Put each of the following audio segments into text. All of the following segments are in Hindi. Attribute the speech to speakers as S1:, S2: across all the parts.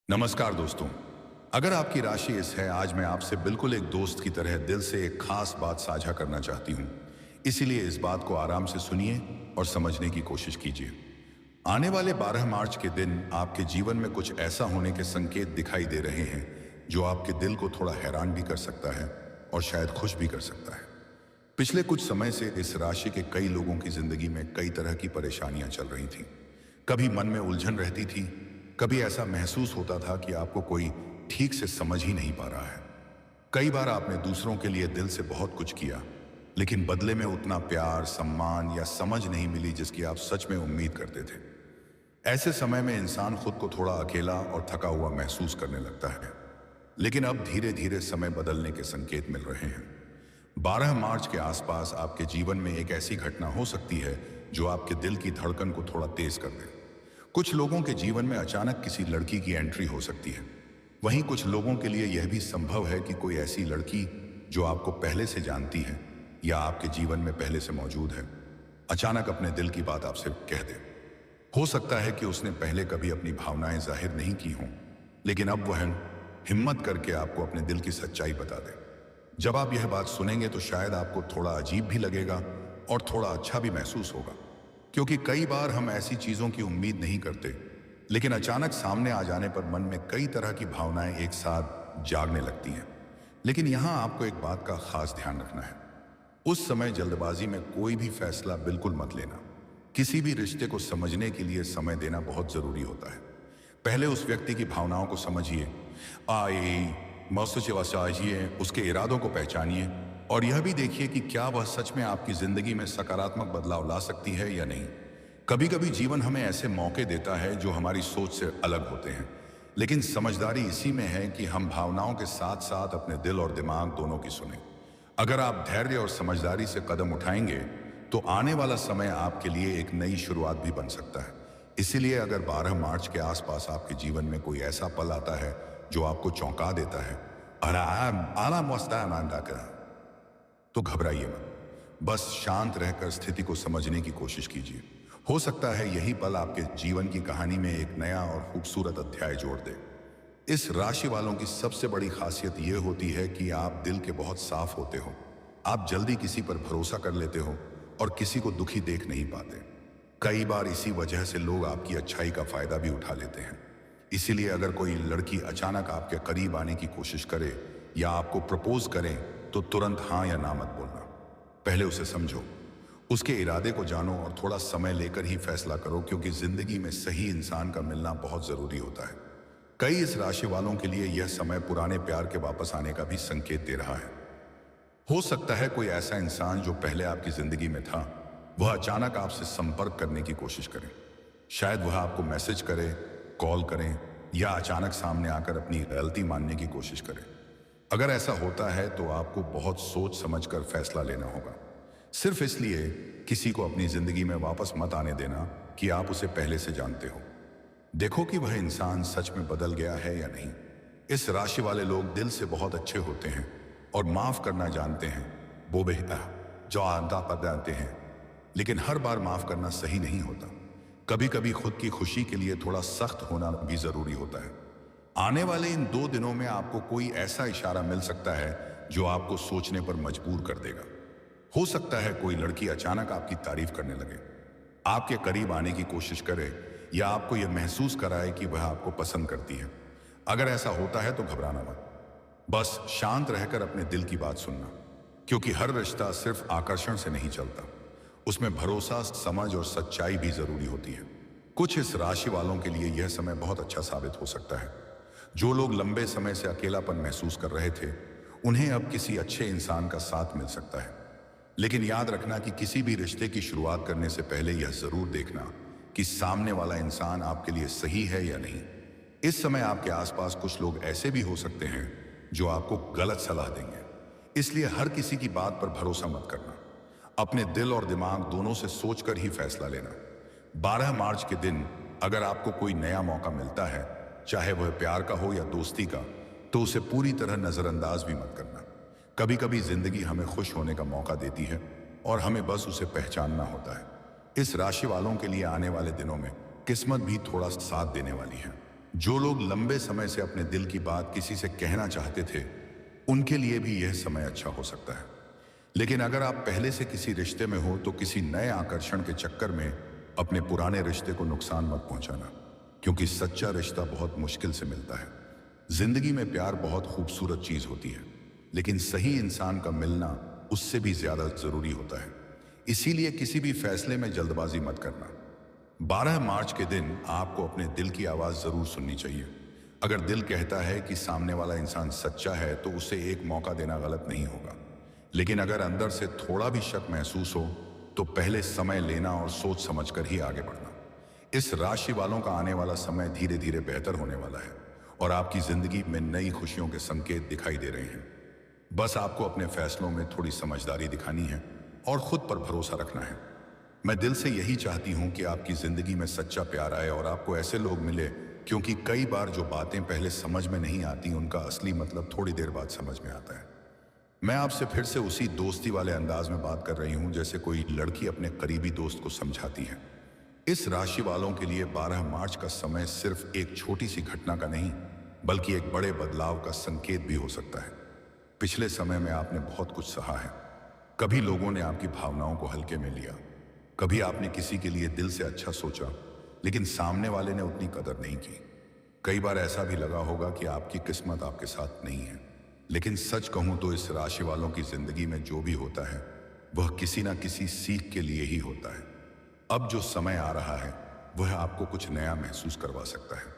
S1: नमस्कार दोस्तों। अगर आपकी राशि इस है, आज मैं आपसे बिल्कुल एक दोस्त की तरह दिल से एक खास बात साझा करना चाहती हूँ। इसीलिए इस बात को आराम से सुनिए और समझने की कोशिश कीजिए। आने वाले 12 मार्च के दिन आपके जीवन में कुछ ऐसा होने के संकेत दिखाई दे रहे हैं जो आपके दिल को थोड़ा हैरान भी कर सकता है और शायद खुश भी कर सकता है। पिछले कुछ समय से इस राशि के कई लोगों की जिंदगी में कई तरह की परेशानियां चल रही थीं। कभी मन में उलझन रहती थी, कभी ऐसा महसूस होता था कि आपको कोई ठीक से समझ ही नहीं पा रहा है। कई बार आपने दूसरों के लिए दिल से बहुत कुछ किया, लेकिन बदले में उतना प्यार, सम्मान या समझ नहीं मिली जिसकी आप सच में उम्मीद करते थे। ऐसे समय में इंसान खुद को थोड़ा अकेला और थका हुआ महसूस करने लगता है। लेकिन अब धीरे धीरे समय बदलने के संकेत मिल रहे हैं। 12 मार्च के आसपास आपके जीवन में एक ऐसी घटना हो सकती है जो आपके दिल की धड़कन को थोड़ा तेज कर दे। कुछ लोगों के जीवन में अचानक किसी लड़की की एंट्री हो सकती है। वहीं कुछ लोगों के लिए यह भी संभव है कि कोई ऐसी लड़की जो आपको पहले से जानती है या आपके जीवन में पहले से मौजूद है, अचानक अपने दिल की बात आपसे कह दे। हो सकता है कि उसने पहले कभी अपनी भावनाएं जाहिर नहीं की हों, लेकिन अब वह हिम्मत करके आपको अपने दिल की सच्चाई बता दे। जब आप यह बात सुनेंगे तो शायद आपको थोड़ा अजीब भी लगेगा और थोड़ा अच्छा भी महसूस होगा, क्योंकि कई बार हम ऐसी चीजों की उम्मीद नहीं करते, लेकिन अचानक सामने आ जाने पर मन में कई तरह की भावनाएं एक साथ जागने लगती हैं। लेकिन यहां आपको एक बात का खास ध्यान रखना है। उस समय जल्दबाजी में कोई भी फैसला बिल्कुल मत लेना। किसी भी रिश्ते को समझने के लिए समय देना बहुत जरूरी होता है। पहले उस व्यक्ति की भावनाओं को समझिए, उसके इरादों को पहचानिए और यह भी देखिए कि क्या वह सच में आपकी जिंदगी में सकारात्मक बदलाव ला सकती है या नहीं। कभी कभी जीवन हमें ऐसे मौके देता है जो हमारी सोच से अलग होते हैं, लेकिन समझदारी इसी में है कि हम भावनाओं के साथ साथ अपने दिल और दिमाग दोनों की सुने। अगर आप धैर्य और समझदारी से कदम उठाएंगे तो आने वाला समय आपके लिए एक नई शुरुआत भी बन सकता है। इसीलिए अगर 12 मार्च के आसपास आपके जीवन में कोई ऐसा पल आता है जो आपको चौंका देता है, तो घबराइए मत। बस शांत रहकर स्थिति को समझने की कोशिश कीजिए। हो सकता है यही पल आपके जीवन की कहानी में एक नया और खूबसूरत अध्याय जोड़ दे। इस राशि वालों की सबसे बड़ी खासियत यह होती है कि आप दिल के बहुत साफ होते हो। आप जल्दी किसी पर भरोसा कर लेते हो और किसी को दुखी देख नहीं पाते। कई बार इसी वजह से लोग आपकी अच्छाई का फायदा भी उठा लेते हैं। इसीलिए अगर कोई लड़की अचानक आपके करीब आने की कोशिश करे या आपको प्रपोज करे तो तुरंत हाँ या ना मत बोलना। पहले उसे समझो, उसके इरादे को जानो और थोड़ा समय लेकर ही फैसला करो, क्योंकि जिंदगी में सही इंसान का मिलना बहुत जरूरी होता है। कई इस राशि वालों के लिए यह समय पुराने प्यार के वापस आने का भी संकेत दे रहा है। हो सकता है कोई ऐसा इंसान जो पहले आपकी जिंदगी में था, वह अचानक आपसे संपर्क करने की कोशिश करे। शायद वह आपको मैसेज करे, कॉल करें या अचानक सामने आकर अपनी गलती मानने की कोशिश करे। अगर ऐसा होता है तो आपको बहुत सोच समझकर फैसला लेना होगा। सिर्फ इसलिए किसी को अपनी जिंदगी में वापस मत आने देना कि आप उसे पहले से जानते हो। देखो कि वह इंसान सच में बदल गया है या नहीं। इस राशि वाले लोग दिल से बहुत अच्छे होते हैं और माफ करना जानते हैं। वो बेहतर जो आंदा पर जानते हैं, लेकिन हर बार माफ करना सही नहीं होता। कभी कभी खुद की खुशी के लिए थोड़ा सख्त होना भी जरूरी होता है। आने वाले इन 2 दिनों में आपको कोई ऐसा इशारा मिल सकता है जो आपको सोचने पर मजबूर कर देगा। हो सकता है कोई लड़की अचानक आपकी तारीफ करने लगे, आपके करीब आने की कोशिश करे या आपको यह महसूस कराए कि वह आपको पसंद करती है। अगर ऐसा होता है तो घबराना मत। बस शांत रहकर अपने दिल की बात सुनना, क्योंकि हर रिश्ता सिर्फ आकर्षण से नहीं चलता, उसमें भरोसा, समझ और सच्चाई भी जरूरी होती है। कुछ इस राशि वालों के लिए यह समय बहुत अच्छा साबित हो सकता है। जो लोग लंबे समय से अकेलापन महसूस कर रहे थे, उन्हें अब किसी अच्छे इंसान का साथ मिल सकता है। लेकिन याद रखना कि किसी भी रिश्ते की शुरुआत करने से पहले यह जरूर देखना कि सामने वाला इंसान आपके लिए सही है या नहीं। इस समय आपके आसपास कुछ लोग ऐसे भी हो सकते हैं जो आपको गलत सलाह देंगे, इसलिए हर किसी की बात पर भरोसा मत करना। अपने दिल और दिमाग दोनों से सोचकर ही फैसला लेना। 12 मार्च के दिन अगर आपको कोई नया मौका मिलता है, चाहे वह प्यार का हो या दोस्ती का, तो उसे पूरी तरह नजरअंदाज भी मत करना। कभी कभी जिंदगी हमें खुश होने का मौका देती है और हमें बस उसे पहचानना होता है। इस राशि वालों के लिए आने वाले दिनों में किस्मत भी थोड़ा साथ देने वाली है। जो लोग लंबे समय से अपने दिल की बात किसी से कहना चाहते थे, उनके लिए भी यह समय अच्छा हो सकता है। लेकिन अगर आप पहले से किसी रिश्ते में हो तो किसी नए आकर्षण के चक्कर में अपने पुराने रिश्ते को नुकसान मत पहुंचाना, क्योंकि सच्चा रिश्ता बहुत मुश्किल से मिलता है। जिंदगी में प्यार बहुत खूबसूरत चीज होती है, लेकिन सही इंसान का मिलना उससे भी ज्यादा जरूरी होता है। इसीलिए किसी भी फैसले में जल्दबाजी मत करना। 12 मार्च के दिन आपको अपने दिल की आवाज जरूर सुननी चाहिए। अगर दिल कहता है कि सामने वाला इंसान सच्चा है तो उसे एक मौका देना गलत नहीं होगा। लेकिन अगर अंदर से थोड़ा भी शक महसूस हो तो पहले समय लेना और सोच समझकर ही आगे बढ़ना। इस राशि वालों का आने वाला समय धीरे धीरे बेहतर होने वाला है और आपकी जिंदगी में नई खुशियों के संकेत दिखाई दे रहे हैं। बस आपको अपने फैसलों में थोड़ी समझदारी दिखानी है और खुद पर भरोसा रखना है। मैं दिल से यही चाहती हूं कि आपकी जिंदगी में सच्चा प्यार आए और आपको ऐसे लोग मिले, क्योंकि कई बार जो बातें पहले समझ में नहीं आती उनका असली मतलब थोड़ी देर बाद समझ में आता है। मैं आपसे फिर से उसी दोस्ती वाले अंदाज में बात कर रही हूं जैसे कोई लड़की अपने करीबी दोस्त को समझाती है। इस राशि वालों के लिए 12 मार्च का समय सिर्फ एक छोटी सी घटना का नहीं, बल्कि एक बड़े बदलाव का संकेत भी हो सकता है। पिछले समय में आपने बहुत कुछ सहा है। कभी लोगों ने आपकी भावनाओं को हल्के में लिया, कभी आपने किसी के लिए दिल से अच्छा सोचा, लेकिन सामने वाले ने उतनी कदर नहीं की। कई बार ऐसा भी लगा होगा कि आपकी किस्मत आपके साथ नहीं है। लेकिन सच कहूं तो इस राशि वालों की जिंदगी में जो भी होता है वह किसी ना किसी सीख के लिए ही होता है। अब जो समय आ रहा है वह आपको कुछ नया महसूस करवा सकता है।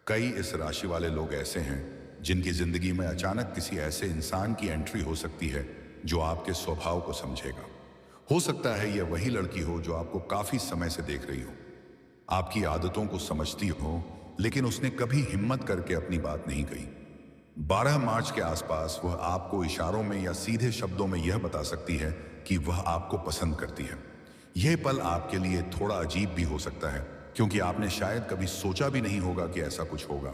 S1: कई इस राशि वाले लोग ऐसे हैं जिनकी जिंदगी में अचानक किसी ऐसे इंसान की एंट्री हो सकती है जो आपके स्वभाव को समझेगा। हो सकता है यह वही लड़की हो जो आपको काफी समय से देख रही हो, आपकी आदतों को समझती हो, लेकिन उसने कभी हिम्मत करके अपनी बात नहीं कही। 12 मार्च के आसपास वह आपको इशारों में या सीधे शब्दों में यह बता सकती है कि वह आपको पसंद करती है। यह पल आपके लिए थोड़ा अजीब भी हो सकता है, क्योंकि आपने शायद कभी सोचा भी नहीं होगा कि ऐसा कुछ होगा।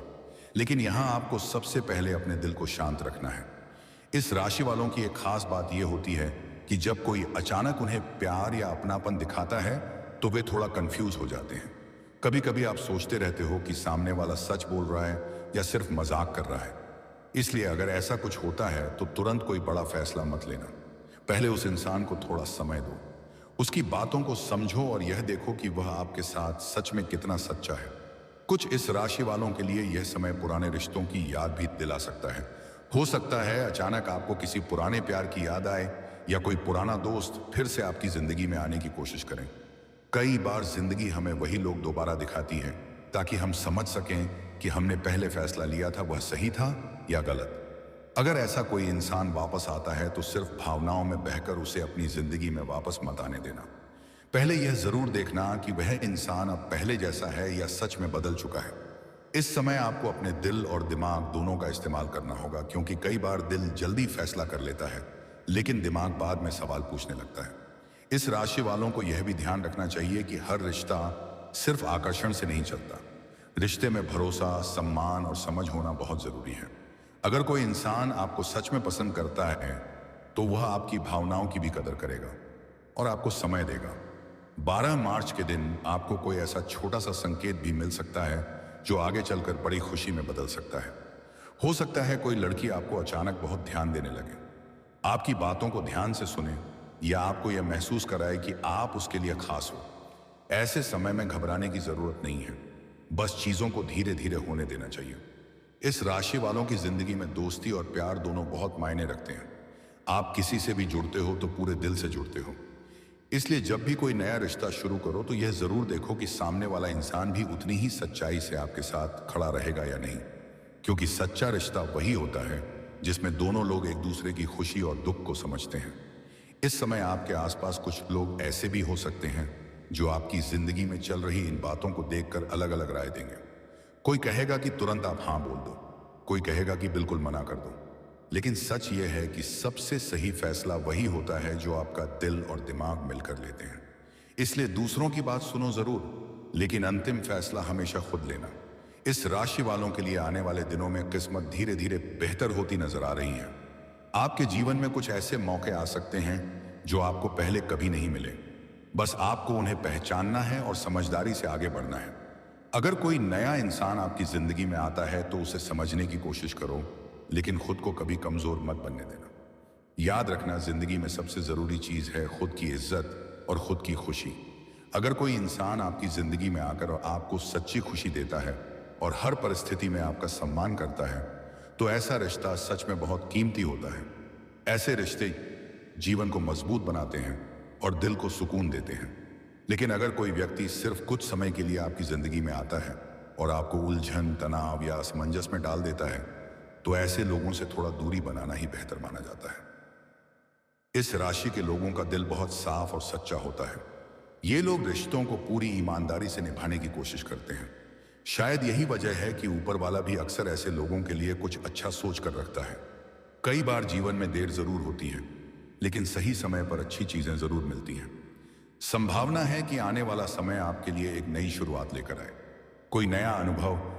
S1: लेकिन यहां आपको सबसे पहले अपने दिल को शांत रखना है। इस राशि वालों की एक खास बात यह होती है कि जब कोई अचानक उन्हें प्यार या अपनापन दिखाता है तो वे थोड़ा कंफ्यूज हो जाते हैं। कभी कभी आप सोचते रहते हो कि सामने वाला सच बोल रहा है या सिर्फ मजाक कर रहा है। इसलिए अगर ऐसा कुछ होता है तो तुरंत कोई बड़ा फैसला मत लेना। पहले उस इंसान को थोड़ा समय दो, उसकी बातों को समझो और यह देखो कि वह आपके साथ सच में कितना सच्चा है। कुछ इस राशि वालों के लिए यह समय पुराने रिश्तों की याद भी दिला सकता है। हो सकता है अचानक आपको किसी पुराने प्यार की याद आए या कोई पुराना दोस्त फिर से आपकी जिंदगी में आने की कोशिश करें। कई बार जिंदगी हमें वही लोग दोबारा दिखाती है ताकि हम समझ सकें कि हमने पहले फैसला लिया था वह सही था या गलत। अगर ऐसा कोई इंसान वापस आता है तो सिर्फ भावनाओं में बहकर उसे अपनी जिंदगी में वापस मत आने देना। पहले यह जरूर देखना कि वह इंसान अब पहले जैसा है या सच में बदल चुका है। इस समय आपको अपने दिल और दिमाग दोनों का इस्तेमाल करना होगा, क्योंकि कई बार दिल जल्दी फैसला कर लेता है लेकिन दिमाग बाद में सवाल पूछने लगता है। इस राशि वालों को यह भी ध्यान रखना चाहिए कि हर रिश्ता सिर्फ आकर्षण से नहीं चलता। रिश्ते में भरोसा, सम्मान और समझ होना बहुत जरूरी है। अगर कोई इंसान आपको सच में पसंद करता है तो वह आपकी भावनाओं की भी कदर करेगा और आपको समय देगा। 12 मार्च के दिन आपको कोई ऐसा छोटा सा संकेत भी मिल सकता है जो आगे चलकर बड़ी खुशी में बदल सकता है। हो सकता है कोई लड़की आपको अचानक बहुत ध्यान देने लगे, आपकी बातों को ध्यान से सुने या आपको यह महसूस कराए कि आप उसके लिए खास हो। ऐसे समय में घबराने की जरूरत नहीं है, बस चीजों को धीरे धीरे होने देना चाहिए। इस राशि वालों की जिंदगी में दोस्ती और प्यार दोनों बहुत मायने रखते हैं। आप किसी से भी जुड़ते हो तो पूरे दिल से जुड़ते हो। इसलिए जब भी कोई नया रिश्ता शुरू करो तो यह जरूर देखो कि सामने वाला इंसान भी उतनी ही सच्चाई से आपके साथ खड़ा रहेगा या नहीं, क्योंकि सच्चा रिश्ता वही होता है जिसमें दोनों लोग एक दूसरे की खुशी और दुख को समझते हैं। इस समय आपके आसपास कुछ लोग ऐसे भी हो सकते हैं जो आपकी जिंदगी में चल रही इन बातों को देखकर अलग अलग राय देंगे। कोई कहेगा कि तुरंत आप हाँ बोल दो, कोई कहेगा कि बिल्कुल मना कर दो। लेकिन सच यह है कि सबसे सही फैसला वही होता है जो आपका दिल और दिमाग मिलकर लेते हैं। इसलिए दूसरों की बात सुनो जरूर, लेकिन अंतिम फैसला हमेशा खुद लेना। इस राशि वालों के लिए आने वाले दिनों में किस्मत धीरे धीरे बेहतर होती नजर आ रही है। आपके जीवन में कुछ ऐसे मौके आ सकते हैं जो आपको पहले कभी नहीं मिले। बस आपको उन्हें पहचानना है और समझदारी से आगे बढ़ना है। अगर कोई नया इंसान आपकी जिंदगी में आता है तो उसे समझने की कोशिश करो, लेकिन खुद को कभी कमजोर मत बनने देना। याद रखना, जिंदगी में सबसे जरूरी चीज है खुद की इज्जत और खुद की खुशी। अगर कोई इंसान आपकी जिंदगी में आकर और आपको सच्ची खुशी देता है और हर परिस्थिति में आपका सम्मान करता है, तो ऐसा रिश्ता सच में बहुत कीमती होता है। ऐसे रिश्ते जीवन को मजबूत बनाते हैं और दिल को सुकून देते हैं। लेकिन अगर कोई व्यक्ति सिर्फ कुछ समय के लिए आपकी जिंदगी में आता है और आपको उलझन, तनाव या असमंजस में डाल देता है, तो ऐसे लोगों से थोड़ा दूरी बनाना ही बेहतर माना जाता है। इस राशि के लोगों का दिल बहुत साफ और सच्चा होता है। ये लोग रिश्तों को पूरी ईमानदारी से निभाने की कोशिश करते हैं। शायद यही वजह है कि ऊपर वाला भी अक्सर ऐसे लोगों के लिए कुछ अच्छा सोच कर रखता है। कई बार जीवन में देर जरूर होती है, लेकिन सही समय पर अच्छी चीजें जरूर मिलती हैं। संभावना है कि आने वाला समय आपके लिए एक नई शुरुआत लेकर आए। कोई नया अनुभव,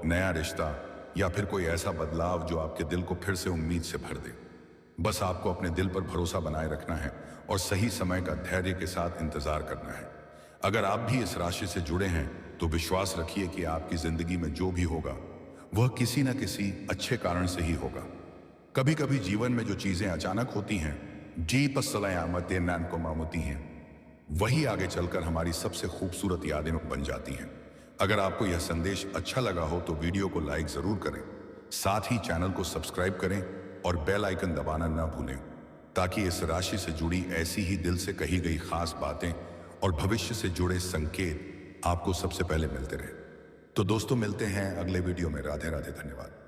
S1: नया रिश्ता या फिर कोई ऐसा बदलाव जो आपके दिल को फिर से उम्मीद से भर दे। बस आपको अपने दिल पर भरोसा बनाए रखना है और सही समय का धैर्य के साथ इंतजार करना है। अगर आप भी इस राशि से जुड़े हैं तो विश्वास रखिए कि आपकी जिंदगी में जो भी होगा वह किसी न किसी अच्छे कारण से ही होगा। कभी कभी जीवन में जो चीजें अचानक होती हैं, मामूती हैं, वही आगे चलकर हमारी सबसे खूबसूरत यादें बन जाती हैं। अगर आपको यह संदेश अच्छा लगा हो तो वीडियो को लाइक जरूर करें, साथ ही चैनल को सब्सक्राइब करें और बेल आइकन दबाना ना भूलें, ताकि इस राशि से जुड़ी ऐसी ही दिल से कही गई खास बातें और भविष्य से जुड़े संकेत आपको सबसे पहले मिलते रहे। तो दोस्तों, मिलते हैं अगले वीडियो में। राधे राधे, धन्यवाद।